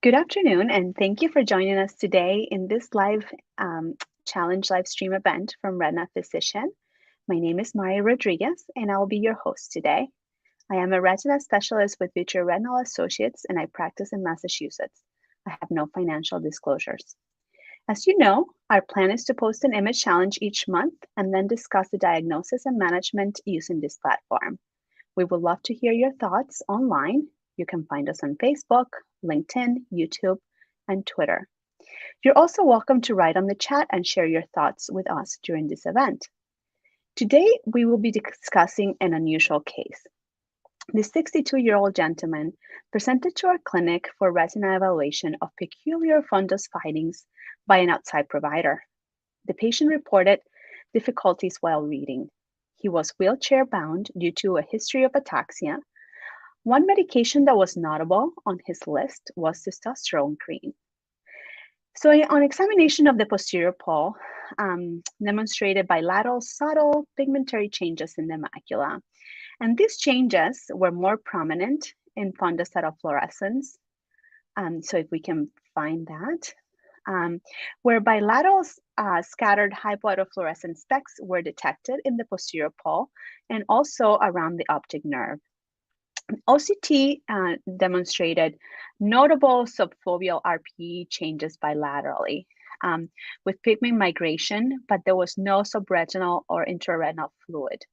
Good afternoon, and thank you for joining us today in this live challenge live stream event from Retina Physician. My name is Maria Rodriguez, and I'll be your host today. I am a retina specialist with Future Retinal Associates, and I practice in Massachusetts. I have no financial disclosures. As you know, our plan is to post an image challenge each month and then discuss the diagnosis and management using this platform. We would love to hear your thoughts online. You can find us on Facebook, LinkedIn, YouTube, and Twitter. You're also welcome to write on the chat and share your thoughts with us during this event. Today, we will be discussing an unusual case. This 62-year-old gentleman presented to our clinic for retina evaluation of peculiar fundus findings by an outside provider. The patient reported difficulties while reading. He was wheelchair-bound due to a history of ataxia. One medication that was notable on his list was testosterone cream. So on examination of the posterior pole, demonstrated bilateral subtle pigmentary changes in the macula. And these changes were more prominent in fundus autofluorescence. So if we can find that, where bilateral scattered hypoautofluorescent specks were detected in the posterior pole and also around the optic nerve. OCT demonstrated notable subfoveal RPE changes bilaterally with pigment migration, but there was no subretinal or intraretinal fluid.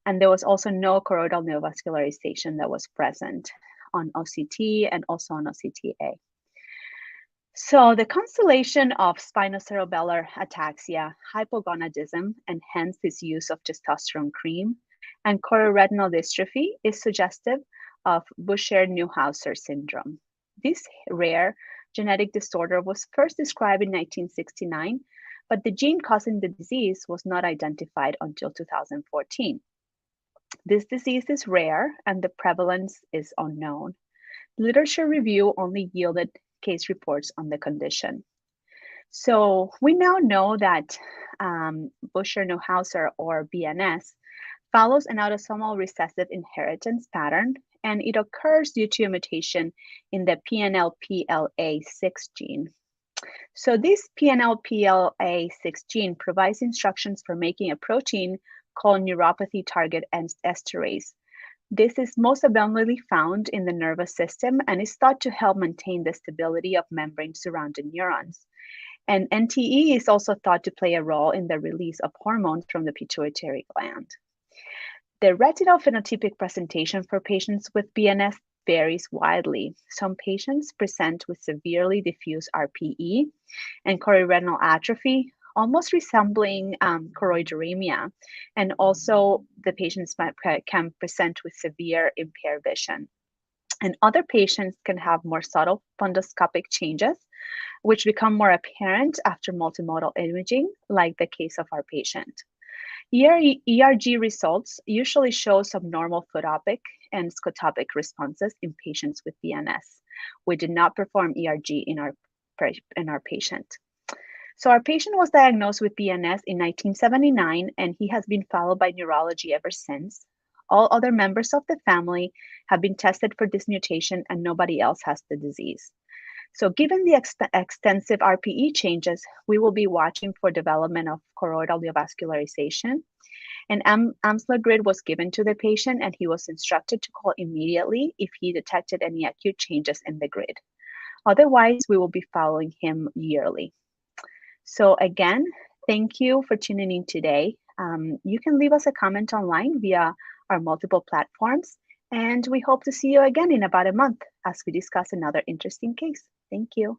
And there was also no choroidal neovascularization that was present on OCT and also on OCTA. So the constellation of spinocerebellar ataxia, hypogonadism, and hence this use of testosterone cream, and chororetinal dystrophy is suggestive of Buscher-Neuhauser syndrome. This rare genetic disorder was first described in 1969, but the gene causing the disease was not identified until 2014. This disease is rare and the prevalence is unknown. Literature review only yielded case reports on the condition. So we now know that Buscher-Neuhauser, or BNS, follows an autosomal recessive inheritance pattern, and it occurs due to a mutation in the PNLPLA6 gene. So this PNLPLA6 gene provides instructions for making a protein called neuropathy target esterase. This is most abundantly found in the nervous system and is thought to help maintain the stability of membranes surrounding neurons. And NTE is also thought to play a role in the release of hormones from the pituitary gland. The retinal phenotypic presentation for patients with BNS varies widely. Some patients present with severely diffuse RPE and choroidal atrophy, almost resembling choroideremia, and also the patients can present with severe impaired vision. And other patients can have more subtle fundoscopic changes, which become more apparent after multimodal imaging, like the case of our patient. ERG results usually show subnormal photopic and scotopic responses in patients with BNS. We did not perform ERG in our patient. So our patient was diagnosed with BNS in 1979, and he has been followed by neurology ever since. All other members of the family have been tested for this mutation, and nobody else has the disease. So given the extensive RPE changes, we will be watching for development of choroidal neovascularization. An Amsler grid was given to the patient, and he was instructed to call immediately if he detected any acute changes in the grid. Otherwise, we will be following him yearly. So again, thank you for tuning in today. You can leave us a comment online via our multiple platforms, and we hope to see you again in about a month as we discuss another interesting case. Thank you.